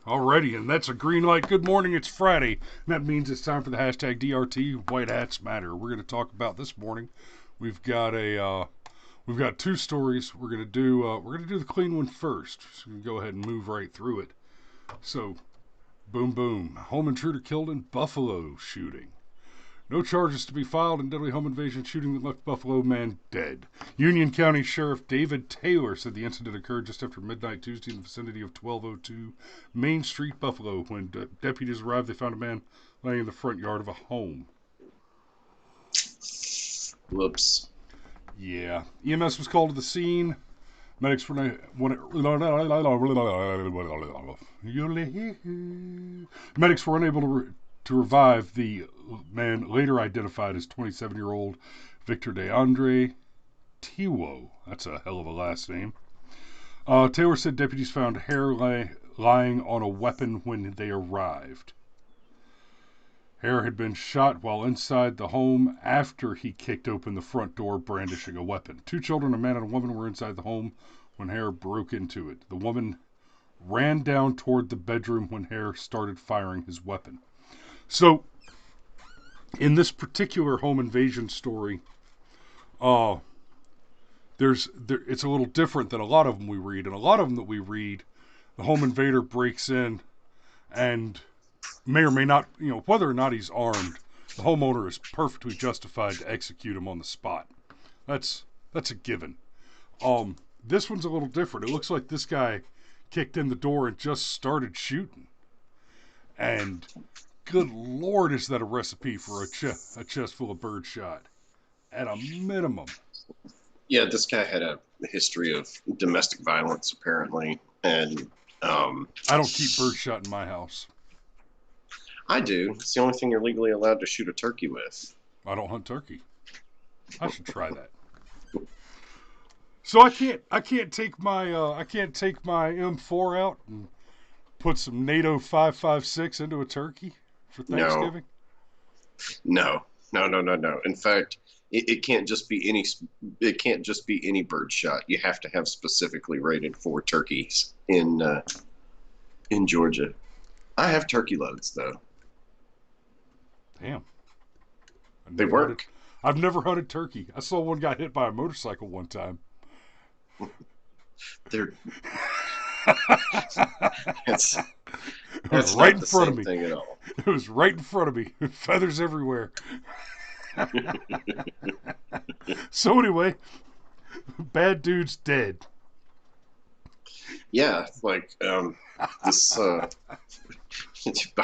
Alrighty, and that's a green light. Good morning, it's Friday. And that means it's time for the hashtag DRT White Hats Matter. We're going to talk about this morning. We've got we've got two stories. We're gonna do the clean one first. So we can go ahead and move right through it. So, boom boom. Home intruder killed in Buffalo shooting. No charges to be filed in deadly home invasion shooting that left Buffalo man dead. Union County Sheriff David Taylor said the incident occurred just after midnight Tuesday in the vicinity of 1202 Main Street, Buffalo. When deputies arrived, they found a man laying in the front yard of a home. Whoops. Yeah. EMS was called to the scene. Medics were Medics were unable to revive the man later identified as 27-year-old Victor DeAndre Tiwo. That's a hell of a last name. Taylor said deputies found hair lying on a weapon when they arrived. Hare had been shot while inside the home after he kicked open the front door brandishing a weapon. Two children, a man and a woman, were inside the home when Hare broke into it. The woman ran down toward the bedroom when Hare started firing his weapon. So, in this particular home invasion story, it's a little different than a lot of them we read. And a lot of them that we read, the home invader breaks in and may or may not, whether or not he's armed, the homeowner is perfectly justified to execute him on the spot. That's a given. This one's a little different. It looks like this guy kicked in the door and just started shooting. And good Lord, is that a recipe for a chest full of birdshot? At a minimum. Yeah, this guy had a history of domestic violence, apparently. And I don't keep birdshot in my house. I do. It's the only thing you're legally allowed to shoot a turkey with. I don't hunt turkey. I should try that. So I can't take my M4 out and put some NATO 5.56 into a turkey for Thanksgiving. No. In fact, it can't just be any. It can't just be any bird shot. You have to have specifically rated for turkeys in Georgia. I have turkey loads though. Damn. They work. I've never hunted turkey. I saw one guy hit by a motorcycle one time. They're it was right in front of me. It was right in front of me. Feathers everywhere. So anyway, bad dude's dead. Yeah, like this.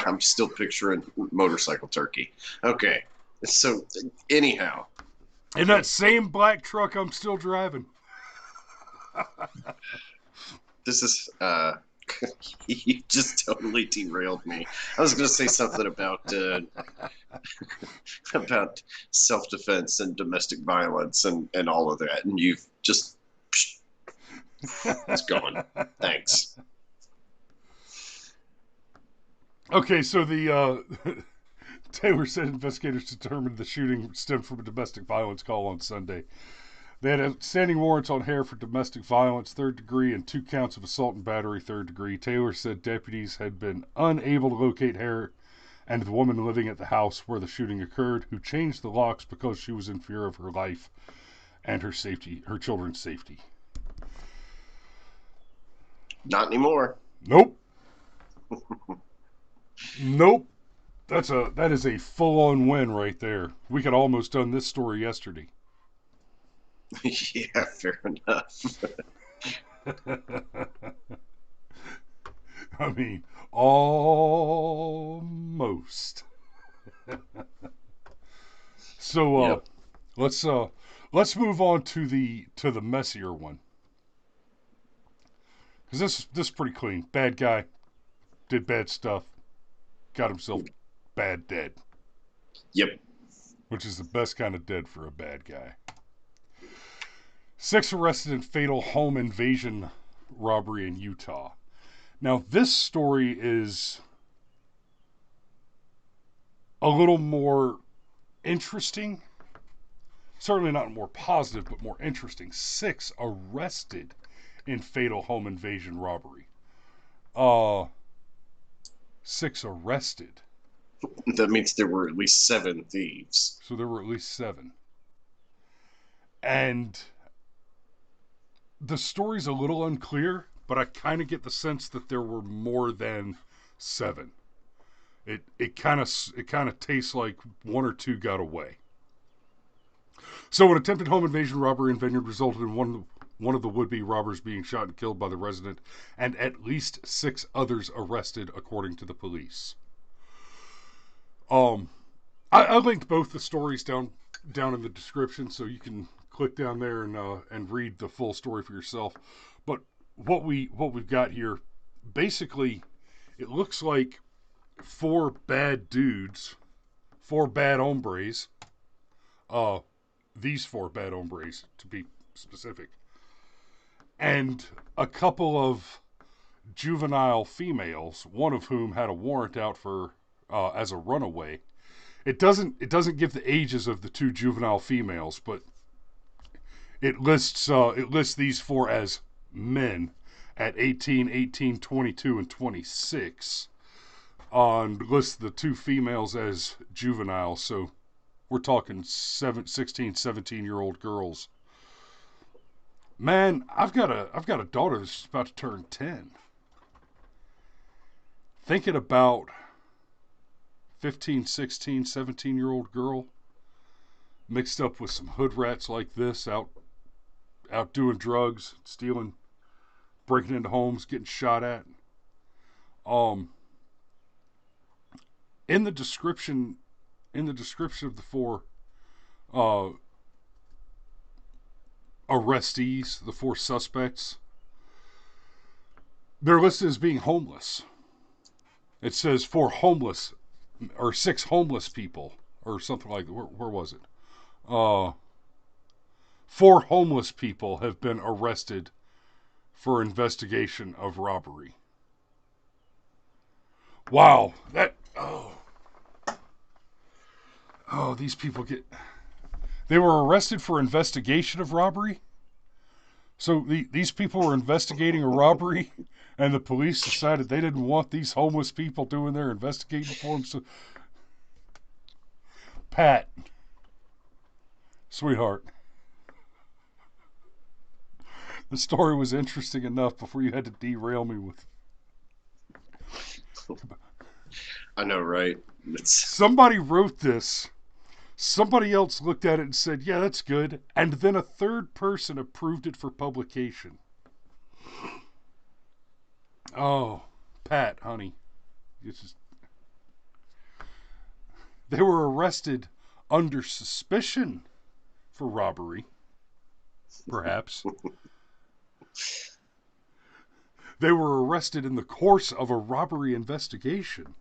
I'm still picturing motorcycle turkey. Okay, so anyhow, in that same black truck I'm still driving. This is you just totally derailed me. I was going to say something about self-defense and domestic violence and all of that, and you've just it's gone. Thanks. Okay, so the Taylor said investigators determined the shooting stemmed from a domestic violence call on Sunday. They had outstanding warrants on Hare for domestic violence, third degree, and 2 counts of assault and battery, third degree. Taylor said deputies had been unable to locate Hare and the woman living at the house where the shooting occurred, who changed the locks because she was in fear of her life and her children's safety. Not anymore. Nope. Nope. That is a full-on win right there. We could almost done this story yesterday. Yeah, fair enough. I mean, almost. So Yep. let's move on to the messier one, because this is pretty clean. Bad guy did bad stuff, got himself bad dead. Yep. Which is the best kind of dead for a bad guy. 6 arrested in fatal home invasion robbery in Utah. Now, this story is a little more interesting. Certainly not more positive, but more interesting. 6 arrested in fatal home invasion robbery. 6 arrested. That means there were at least 7 thieves. So there were at least 7. And the story's a little unclear, but I kind of get the sense that there were more than 7. It kind of tastes like 1 or 2 got away. So an attempted home invasion, robbery, and vineyard resulted in one of the would-be robbers being shot and killed by the resident, and at least 6 others arrested, according to the police. I linked both the stories down in the description, so you can click down there and read the full story for yourself. But what we've got here, basically, it looks like 4 bad dudes, 4 bad hombres. These 4 bad hombres, to be specific, and a couple of juvenile females, one of whom had a warrant out for as a runaway. It doesn't give the ages of the 2 juvenile females, but it lists these 4 as men at 18, 22, and 26, and lists the 2 females as juveniles. So we're talking 16, 17-year-old girls. Man, I've got a daughter that's about to turn 10. Thinking about 15, 16, 17-year-old girl mixed up with some hood rats like this, out doing drugs, stealing, breaking into homes, getting shot at. In the description of the 4 arrestees, the 4 suspects, they're listed as being homeless. It says 4 homeless, or 6 homeless people, or something like that. Where was it? 4 homeless people have been arrested for investigation of robbery. Wow, these people they were arrested for investigation of robbery? So these people were investigating a robbery, and the police decided they didn't want these homeless people doing their investigating for them. So, Pat, sweetheart, the story was interesting enough before you had to derail me with... I know, right? Somebody wrote this. Somebody else looked at it and said, yeah, that's good. And then a third person approved it for publication. Oh, Pat, honey. They were arrested under suspicion for robbery, perhaps. They were arrested in the course of a robbery investigation.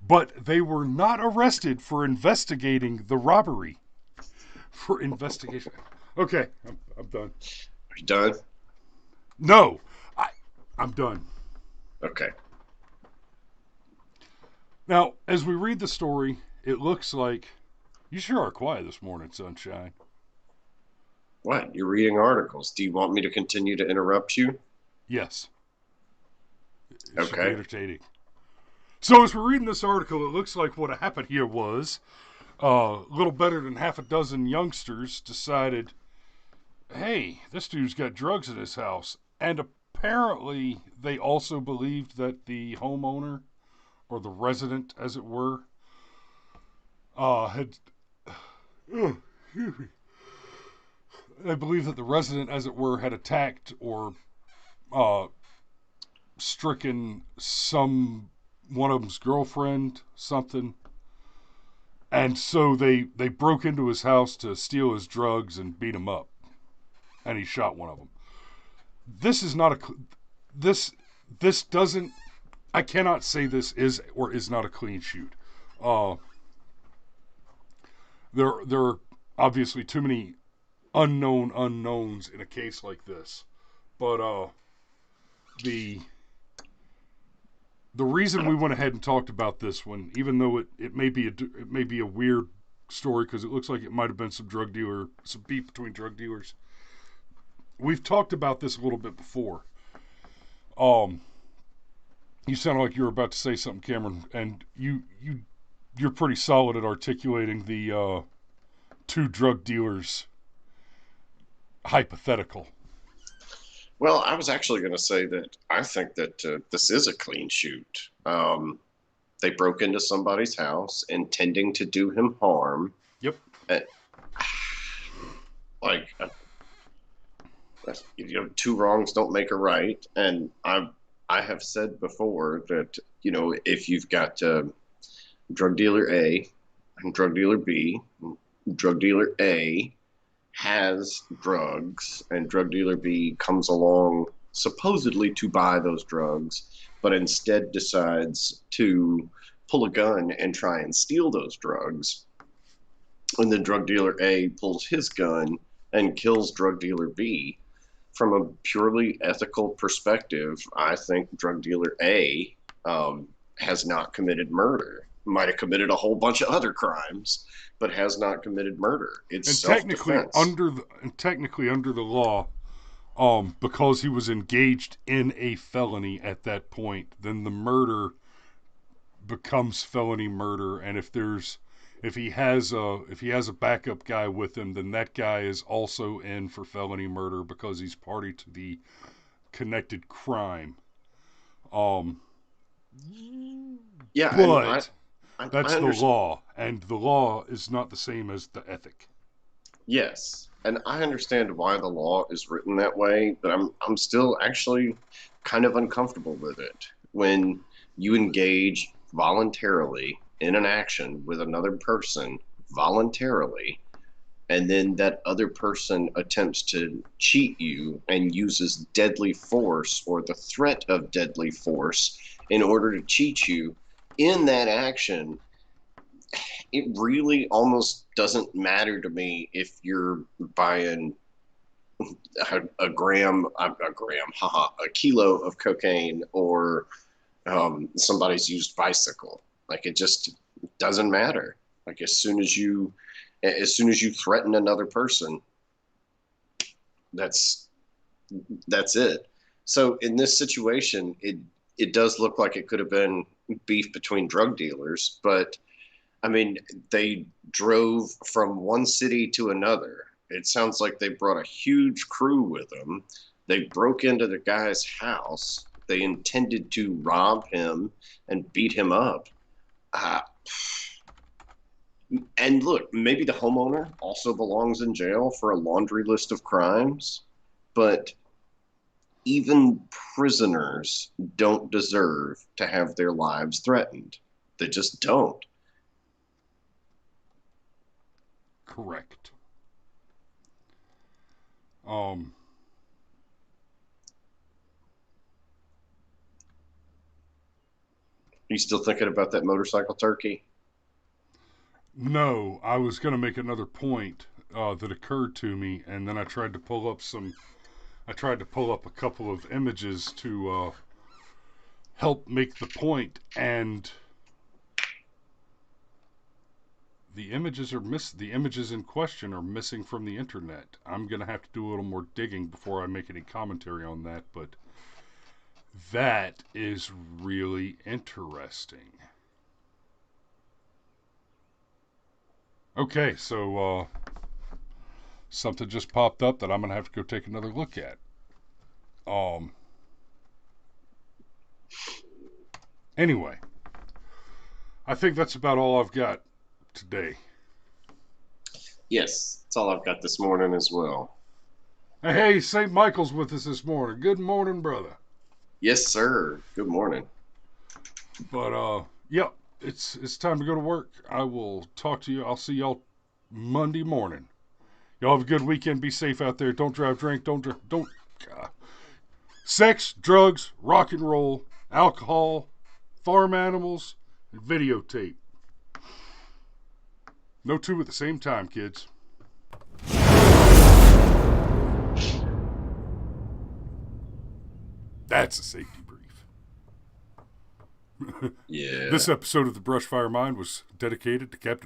But they were not arrested for investigating the robbery. For investigation. Okay, I'm done. Are you done? No, I'm done. Okay. Now, as we read the story, it looks like you sure are quiet this morning, Sunshine. What? You're reading articles. Do you want me to continue to interrupt you? Yes. It should Okay. be entertaining. So as we're reading this article, it looks like what happened here was a little better than half a dozen youngsters decided, hey, this dude's got drugs in his house. And apparently they also believed that the homeowner, or the resident, as it were, had... I believe that the resident, as it were, had attacked or stricken one of them's girlfriend, something. And so they broke into his house to steal his drugs and beat him up. And he shot one of them. This is not this doesn't, I cannot say this is or is not a clean shoot. There are obviously too many unknowns in a case like this. But the reason we went ahead and talked about this one, even though it may be a weird story because it looks like it might have been some beef between drug dealers. We've talked about this a little bit before. You sounded like you were about to say something, Cameron, and you're pretty solid at articulating the two drug dealers hypothetical. Well, I was actually going to say that I think that this is a clean shoot. They broke into somebody's house intending to do him harm. Yep. And, like, two wrongs don't make a right. And I have said before that, if you've got drug dealer A and drug dealer B, drug dealer A has drugs and drug dealer B comes along supposedly to buy those drugs, but instead decides to pull a gun and try and steal those drugs. And then drug dealer A pulls his gun and kills drug dealer B. From a purely ethical perspective, I think drug dealer A has not committed murder. Might have committed a whole bunch of other crimes, but has not committed murder. It's self-defense. Technically under the law, because he was engaged in a felony at that point, then the murder becomes felony murder. And if he has a backup guy with him, then that guy is also in for felony murder because he's party to the connected crime. Yeah, but and that's the law, and the law is not the same as the ethic. Yes, and I understand why the law is written that way, but I'm still actually kind of uncomfortable with it when you engage voluntarily in an action with another person voluntarily, and then that other person attempts to cheat you and uses deadly force or the threat of deadly force in order to cheat you in that action. It really almost doesn't matter to me if you're buying a kilo of cocaine or somebody's used bicycle. Like, it just doesn't matter. Like, as soon as you threaten another person, that's it. So in this situation, it does look like it could have been beef between drug dealers, but I mean, they drove from one city to another. It sounds like they brought a huge crew with them. They broke into the guy's house. They intended to rob him and beat him up. And look, maybe the homeowner also belongs in jail for a laundry list of crimes, but even prisoners don't deserve to have their lives threatened. They just don't. Correct. You still thinking about that motorcycle turkey? No, I was going to make another point that occurred to me, and then I tried to pull up a couple of images to help make the point, and the images in question are missing from the internet. I'm going to have to do a little more digging before I make any commentary on that, but that is really interesting. Okay, so something just popped up that I'm going to have to go take another look at. Anyway, I think that's about all I've got today. Yes, that's all I've got this morning as well. Hey, St. Michael's with us this morning. Good morning, brother. Yes, sir. Good morning. But yep, it's time to go to work. I will talk to you. I'll see y'all Monday morning. Y'all have a good weekend. Be safe out there. Don't drive, drink. Don't. Sex, drugs, rock and roll, alcohol, farm animals, and videotape. No two at the same time, kids. That's a safety brief. Yeah. This episode of the Brushfire Mind was dedicated to Captain